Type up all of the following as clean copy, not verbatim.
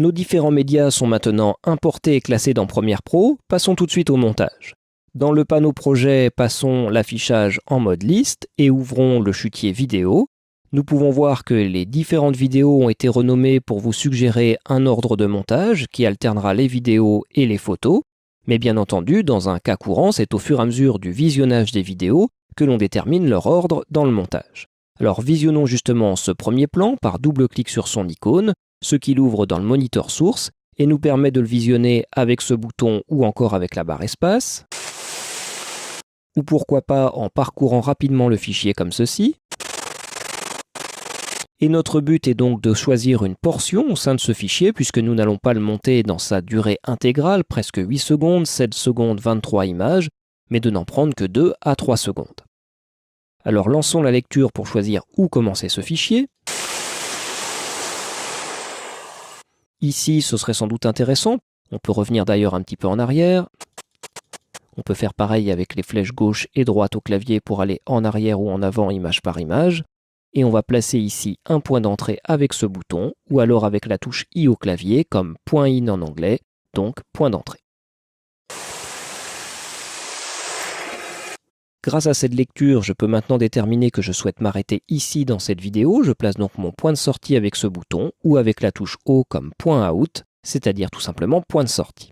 Nos différents médias sont maintenant importés et classés dans Premiere Pro, passons tout de suite au montage. Dans le panneau projet, passons l'affichage en mode liste et ouvrons le chutier vidéo. Nous pouvons voir que les différentes vidéos ont été renommées pour vous suggérer un ordre de montage qui alternera les vidéos et les photos. Mais bien entendu, dans un cas courant, c'est au fur et à mesure du visionnage des vidéos que l'on détermine leur ordre dans le montage. Alors visionnons justement ce premier plan par double-clic sur son icône, ce qui l'ouvre dans le moniteur source et nous permet de le visionner avec ce bouton ou encore avec la barre espace. Ou pourquoi pas en parcourant rapidement le fichier comme ceci. Et notre but est donc de choisir une portion au sein de ce fichier puisque nous n'allons pas le monter dans sa durée intégrale, presque 8 secondes, 7 secondes, 23 images, mais de n'en prendre que 2 à 3 secondes. Alors lançons la lecture pour choisir où commencer ce fichier. Ici, ce serait sans doute intéressant. On peut revenir d'ailleurs un petit peu en arrière. On peut faire pareil avec les flèches gauche et droite au clavier pour aller en arrière ou en avant image par image. Et on va placer ici un point d'entrée avec ce bouton ou alors avec la touche I au clavier comme point in en anglais, donc point d'entrée. Grâce à cette lecture, je peux maintenant déterminer que je souhaite m'arrêter ici dans cette vidéo. Je place donc mon point de sortie avec ce bouton ou avec la touche O comme point out, c'est-à-dire tout simplement point de sortie.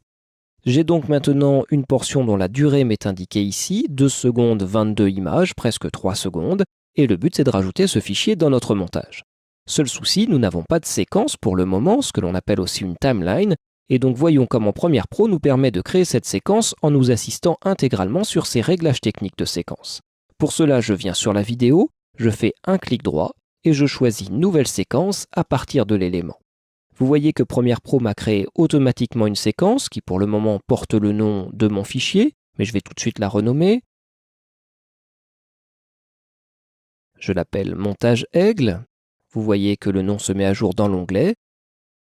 J'ai donc maintenant une portion dont la durée m'est indiquée ici, 2 secondes 22 images, presque 3 secondes, et le but c'est de rajouter ce fichier dans notre montage. Seul souci, nous n'avons pas de séquence pour le moment, ce que l'on appelle aussi une timeline, et donc voyons comment Premiere Pro nous permet de créer cette séquence en nous assistant intégralement sur ces réglages techniques de séquence. Pour cela, je viens sur la vidéo, je fais un clic droit et je choisis Nouvelle séquence à partir de l'élément. Vous voyez que Premiere Pro m'a créé automatiquement une séquence qui pour le moment porte le nom de mon fichier, mais je vais tout de suite la renommer. Je l'appelle Montage Aigle. Vous voyez que le nom se met à jour dans l'onglet.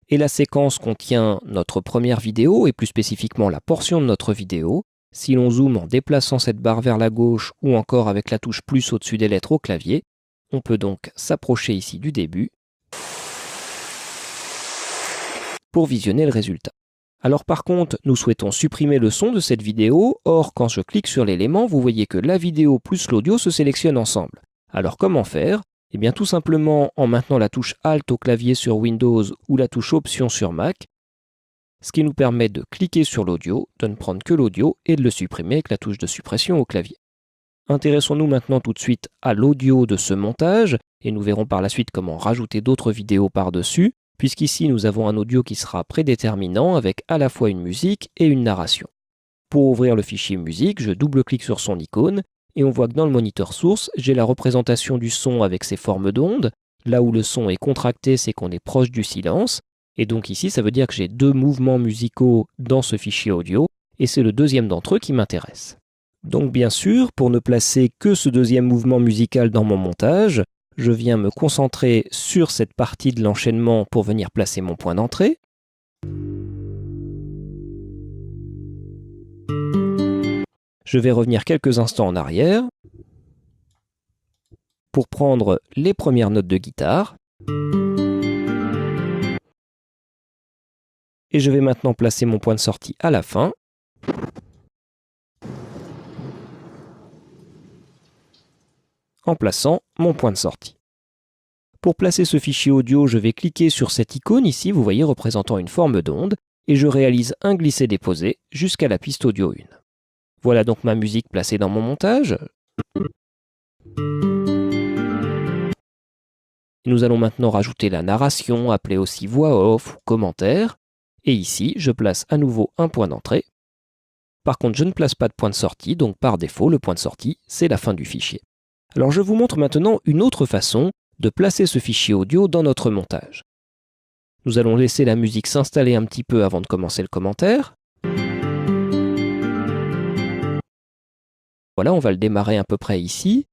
Et la séquence contient notre première vidéo et plus spécifiquement la portion de notre vidéo. Si l'on zoome en déplaçant cette barre vers la gauche ou encore avec la touche plus au-dessus des lettres au clavier, on peut donc s'approcher ici du début pour visionner le résultat. Alors par contre, nous souhaitons supprimer le son de cette vidéo. Or, quand je clique sur l'élément, vous voyez que la vidéo plus l'audio se sélectionnent ensemble. Alors comment faire ? Eh bien tout simplement en maintenant la touche Alt au clavier sur Windows ou la touche Option sur Mac, ce qui nous permet de cliquer sur l'audio, de ne prendre que l'audio et de le supprimer avec la touche de suppression au clavier. Intéressons-nous maintenant tout de suite à l'audio de ce montage et nous verrons par la suite comment rajouter d'autres vidéos par-dessus, puisqu'ici nous avons un audio qui sera prédéterminant avec à la fois une musique et une narration. Pour ouvrir le fichier musique, je double-clique sur son icône et on voit que dans le moniteur source, j'ai la représentation du son avec ses formes d'ondes. Là où le son est contracté, c'est qu'on est proche du silence. Et donc ici, ça veut dire que j'ai 2 mouvements musicaux dans ce fichier audio, et c'est le deuxième d'entre eux qui m'intéresse. Donc bien sûr, pour ne placer que ce deuxième mouvement musical dans mon montage, je viens me concentrer sur cette partie de l'enchaînement pour venir placer mon point d'entrée. Je vais revenir quelques instants en arrière pour prendre les premières notes de guitare. Et je vais maintenant placer mon point de sortie à la fin. En plaçant mon point de sortie. Pour placer ce fichier audio, je vais cliquer sur cette icône ici, vous voyez, représentant une forme d'onde, et je réalise un glisser-déposer jusqu'à la piste audio 1. Voilà donc ma musique placée dans mon montage. Nous allons maintenant rajouter la narration, appelée aussi voix off ou commentaire. Et ici, je place à nouveau un point d'entrée. Par contre, je ne place pas de point de sortie, donc par défaut, le point de sortie, c'est la fin du fichier. Alors je vous montre maintenant une autre façon de placer ce fichier audio dans notre montage. Nous allons laisser la musique s'installer un petit peu avant de commencer le commentaire. Voilà, on va le démarrer à peu près ici.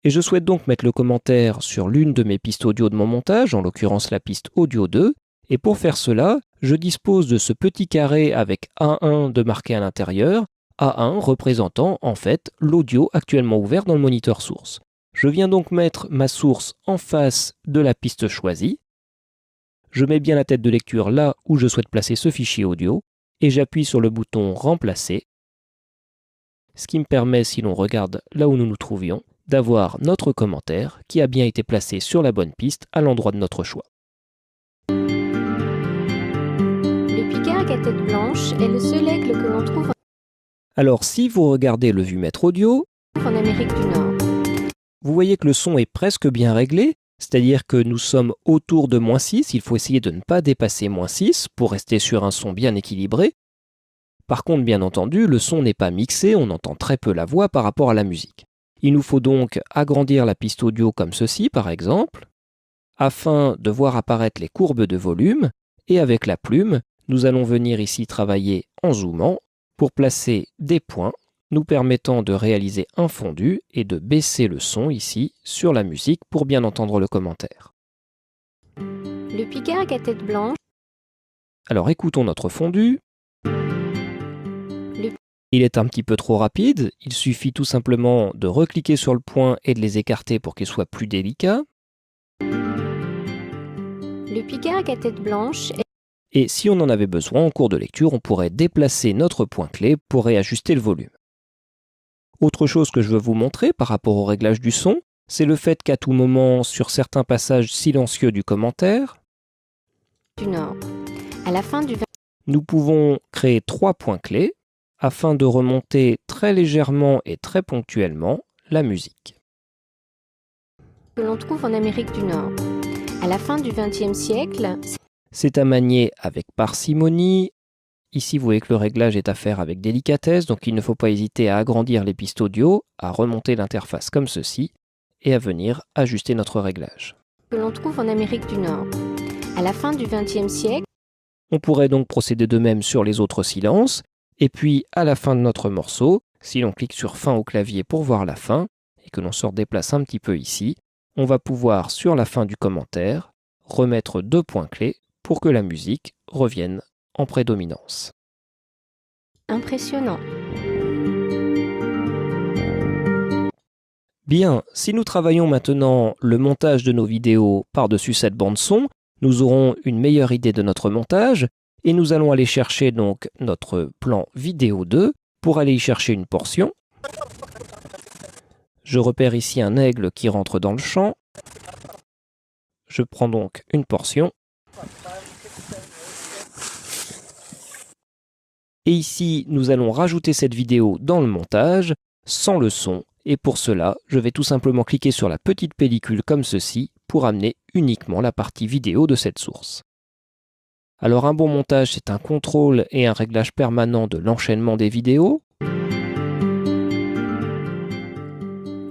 Et je souhaite donc mettre le commentaire sur l'une de mes pistes audio de mon montage, en l'occurrence la piste audio 2. Et pour faire cela, je dispose de ce petit carré avec A1 de marqué à l'intérieur, A1 représentant en fait l'audio actuellement ouvert dans le moniteur source. Je viens donc mettre ma source en face de la piste choisie. je mets bien la tête de lecture là où je souhaite placer ce fichier audio et j'appuie sur le bouton Remplacer, ce qui me permet, si l'on regarde là où nous nous trouvions, d'avoir notre commentaire qui a bien été placé sur la bonne piste à l'endroit de notre choix. Le pigargue à tête blanche est le seul aigle que l'on trouve Alors si vous regardez le vumètre audio, en Amérique du Nord. vous voyez que le son est presque bien réglé, c'est-à-dire que nous sommes autour de -6, il faut essayer de ne pas dépasser -6 pour rester sur un son bien équilibré. Par contre, bien entendu, le son n'est pas mixé, on entend très peu la voix par rapport à la musique. Il nous faut donc agrandir la piste audio comme ceci, par exemple, afin de voir apparaître les courbes de volume, et avec la plume, nous allons venir ici travailler en zoomant pour placer des points nous permettant de réaliser un fondu et de baisser le son ici sur la musique pour bien entendre le commentaire. Le pigargue à tête blanche. Alors écoutons notre fondu. Il est un petit peu trop rapide, il suffit tout simplement de recliquer sur le point et de les écarter pour qu'ils soient plus délicats. Le pigargue à tête blanche est... Et si on en avait besoin en cours de lecture, on pourrait déplacer notre point clé pour réajuster le volume. Autre chose que je veux vous montrer par rapport au réglage du son, c'est le fait qu'à tout moment, sur certains passages silencieux du commentaire, du Nord. À la fin du... nous pouvons créer 3 points clés afin de remonter très légèrement et très ponctuellement la musique. que l'on trouve en Amérique du Nord. À la fin du XXe siècle, c'est à manier avec parcimonie. Ici, vous voyez que le réglage est à faire avec délicatesse, donc il ne faut pas hésiter à agrandir les pistes audio, à remonter l'interface comme ceci, et à venir ajuster notre réglage. que l'on trouve en Amérique du Nord. À la fin du XXe siècle, On pourrait donc procéder de même sur les autres silences, et puis à la fin de notre morceau, si l'on clique sur fin au clavier pour voir la fin, et que l'on se redéplace un petit peu ici, on va pouvoir, sur la fin du commentaire, remettre 2 points clés pour que la musique revienne en prédominance. impressionnant. Bien, si nous travaillons maintenant le montage de nos vidéos par-dessus cette bande son, nous aurons une meilleure idée de notre montage et nous allons aller chercher donc notre plan vidéo 2 pour aller y chercher une portion. Je repère ici un aigle qui rentre dans le champ. Je prends donc une portion. Et ici, nous allons rajouter cette vidéo dans le montage, sans le son. Et pour cela, je vais tout simplement cliquer sur la petite pellicule comme ceci pour amener uniquement la partie vidéo de cette source. Alors un bon montage, c'est un contrôle et un réglage permanent de l'enchaînement des vidéos.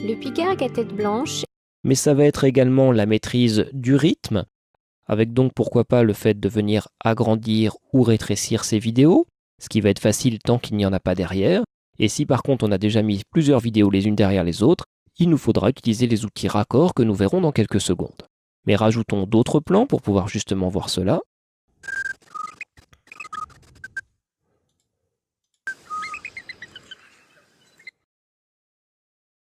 Le pigargue à tête blanche, Mais ça va être également la maîtrise du rythme, avec donc pourquoi pas le fait de venir agrandir ou rétrécir ces vidéos, ce qui va être facile tant qu'il n'y en a pas derrière. Et si par contre on a déjà mis plusieurs vidéos les unes derrière les autres, il nous faudra utiliser les outils raccords que nous verrons dans quelques secondes. Mais rajoutons d'autres plans pour pouvoir justement voir cela.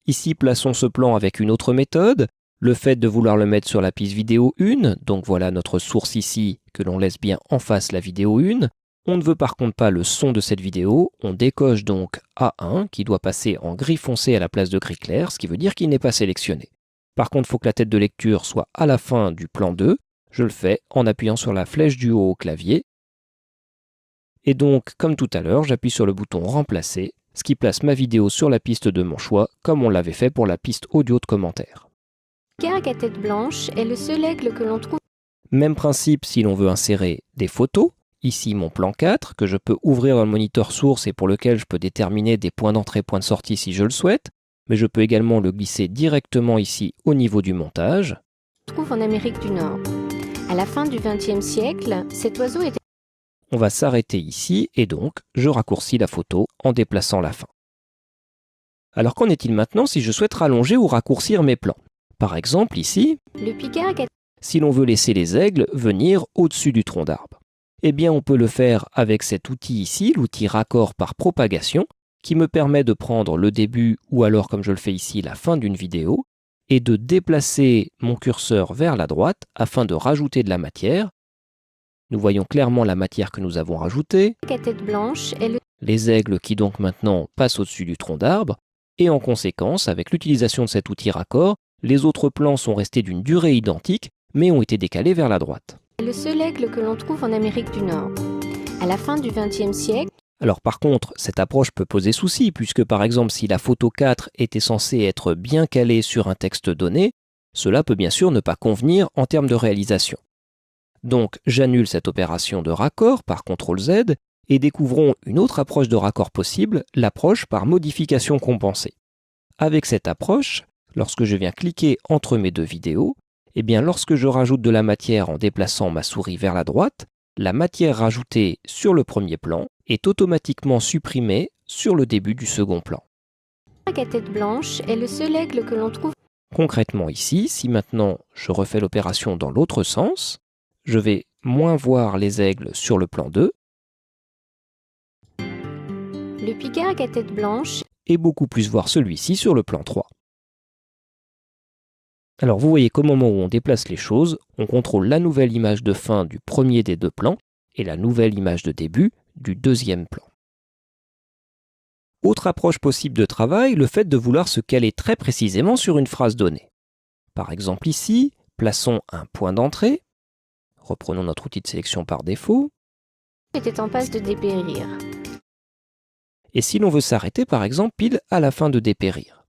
Ici, plaçons ce plan avec une autre méthode, le fait de vouloir le mettre sur la piste vidéo 1, donc voilà notre source ici, que l'on laisse bien en face la vidéo 1. On ne veut par contre pas le son de cette vidéo, on décoche donc A1 qui doit passer en gris foncé à la place de gris clair, ce qui veut dire qu'il n'est pas sélectionné. Par contre, il faut que la tête de lecture soit à la fin du plan 2, je le fais en appuyant sur la flèche du haut au clavier. Et donc, comme tout à l'heure, j'appuie sur le bouton Remplacer, ce qui place ma vidéo sur la piste de mon choix, comme on l'avait fait pour la piste audio de commentaire. le pigargue à tête blanche est le seul aigle que l'on trouve. Même principe si l'on veut insérer des photos. Ici mon plan 4, que je peux ouvrir dans le moniteur source et pour lequel je peux déterminer des points d'entrée et points de sortie si je le souhaite. Mais je peux également le glisser directement ici au niveau du montage. trouve en Amérique du Nord. À la fin du XXe siècle, cet oiseau était... On va s'arrêter ici et donc je raccourcis la photo en déplaçant la fin. Alors qu'en est-il maintenant si je souhaite rallonger ou raccourcir mes plans? Par exemple ici, Le pigargue à... si l'on veut laisser les aigles venir au-dessus du tronc d'arbre. Eh bien on peut le faire avec cet outil ici, l'outil raccord par propagation, qui me permet de prendre le début ou alors comme je le fais ici la fin d'une vidéo et de déplacer mon curseur vers la droite afin de rajouter de la matière Nous voyons clairement la matière que nous avons rajoutée, à tête blanche est le les aigles qui donc maintenant passent au-dessus du tronc d'arbre, et en conséquence, avec l'utilisation de cet outil raccord, les autres plans sont restés d'une durée identique, mais ont été décalés vers la droite. seul aigle que l'on trouve en Amérique du Nord. À la fin du XXe siècle, Alors par contre, cette approche peut poser souci, puisque par exemple si la photo 4 était censée être bien calée sur un texte donné, cela peut bien sûr ne pas convenir en termes de réalisation. Donc j'annule cette opération de raccord par CTRL Z et découvrons une autre approche de raccord possible, l'approche par modification compensée. Avec cette approche, lorsque je viens cliquer entre mes deux vidéos, eh bien lorsque je rajoute de la matière en déplaçant ma souris vers la droite, la matière rajoutée sur le premier plan est automatiquement supprimée sur le début du second plan. à tête blanche est le seul aigle que l'on trouve. Concrètement ici, si maintenant je refais l'opération dans l'autre sens, je vais moins voir les aigles sur le plan 2 Le pigargue à tête blanche et beaucoup plus voir celui-ci sur le plan 3. Alors vous voyez qu'au moment où on déplace les choses, on contrôle la nouvelle image de fin du premier des deux plans et la nouvelle image de début du deuxième plan. Autre approche possible de travail, le fait de vouloir se caler très précisément sur une phrase donnée. Par exemple ici, plaçons un point d'entrée, reprenons notre outil de sélection par défaut, était en passe de dépérir. et si l'on veut s'arrêter par exemple pile à la fin de dépérir,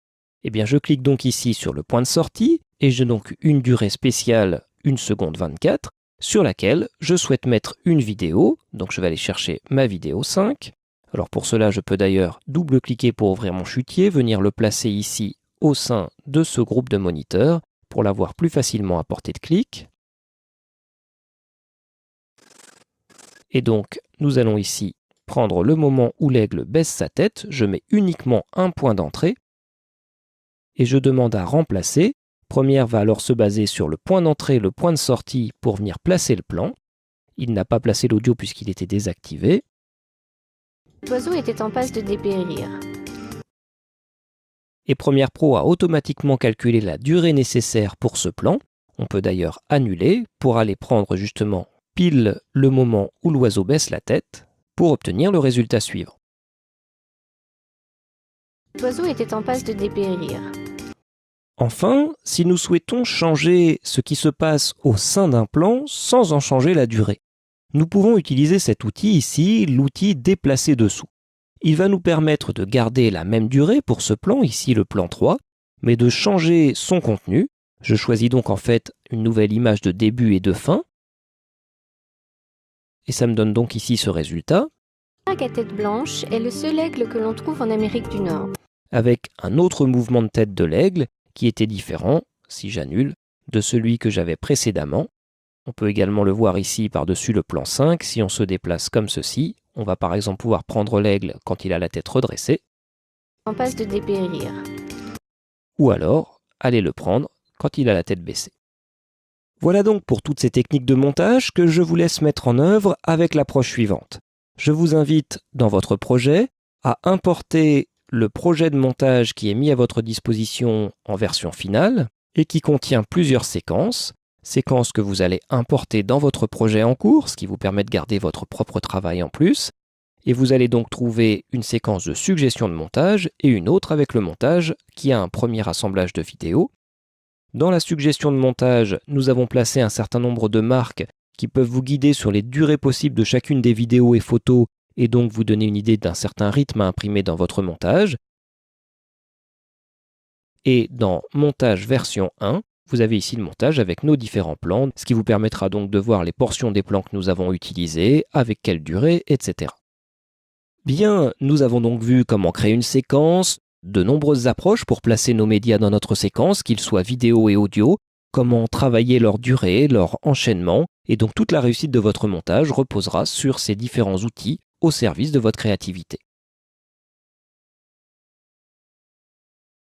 eh bien je clique donc ici sur le point de sortie et j'ai donc une durée spéciale 1 seconde 24 sur laquelle je souhaite mettre une vidéo, donc je vais aller chercher ma vidéo 5. Alors pour cela, je peux d'ailleurs double-cliquer pour ouvrir mon chutier, venir le placer ici au sein de ce groupe de moniteurs pour l'avoir plus facilement à portée de clic. Et donc, nous allons ici prendre le moment où l'aigle baisse sa tête, je mets uniquement un point d'entrée et je demande à remplacer. Première va alors se baser sur le point d'entrée et le point de sortie pour venir placer le plan. Il n'a pas placé l'audio puisqu'il était désactivé. L'oiseau était en passe de dépérir. Et Premiere Pro a automatiquement calculé la durée nécessaire pour ce plan. On peut d'ailleurs annuler pour aller prendre justement pile le moment où l'oiseau baisse la tête pour obtenir le résultat suivant. L'oiseau était en passe de dépérir. Enfin, si nous souhaitons changer ce qui se passe au sein d'un plan sans en changer la durée, nous pouvons utiliser cet outil ici, l'outil déplacer dessous. Il va nous permettre de garder la même durée pour ce plan, ici le plan 3, mais de changer son contenu. Je choisis donc en fait une nouvelle image de début et de fin. Et ça me donne donc ici ce résultat. Le pigargue à tête blanche est le seul aigle que l'on trouve en Amérique du Nord. Avec un autre mouvement de tête de l'aigle qui était différent, si j'annule, de celui que j'avais précédemment. On peut également le voir ici par-dessus le plan 5. Si on se déplace comme ceci, on va par exemple pouvoir prendre l'aigle quand il a la tête redressée, En passe de dépérir. ou alors aller le prendre quand il a la tête baissée. Voilà donc pour toutes ces techniques de montage que je vous laisse mettre en œuvre avec l'approche suivante. Je vous invite dans votre projet à importer le projet de montage qui est mis à votre disposition en version finale et qui contient plusieurs séquences que vous allez importer dans votre projet en cours, ce qui vous permet de garder votre propre travail en plus. Et vous allez donc trouver une séquence de suggestions de montage et une autre avec le montage qui a un premier assemblage de vidéos. Dans la suggestion de montage, nous avons placé un certain nombre de marques qui peuvent vous guider sur les durées possibles de chacune des vidéos et photos et donc vous donner une idée d'un certain rythme à imprimer dans votre montage. Et dans Montage version 1, vous avez ici le montage avec nos différents plans, ce qui vous permettra donc de voir les portions des plans que nous avons utilisés, avec quelle durée, etc. Bien, nous avons donc vu comment créer une séquence, de nombreuses approches pour placer nos médias dans notre séquence, qu'ils soient vidéo et audio, comment travailler leur durée, leur enchaînement, et donc toute la réussite de votre montage reposera sur ces différents outils au service de votre créativité.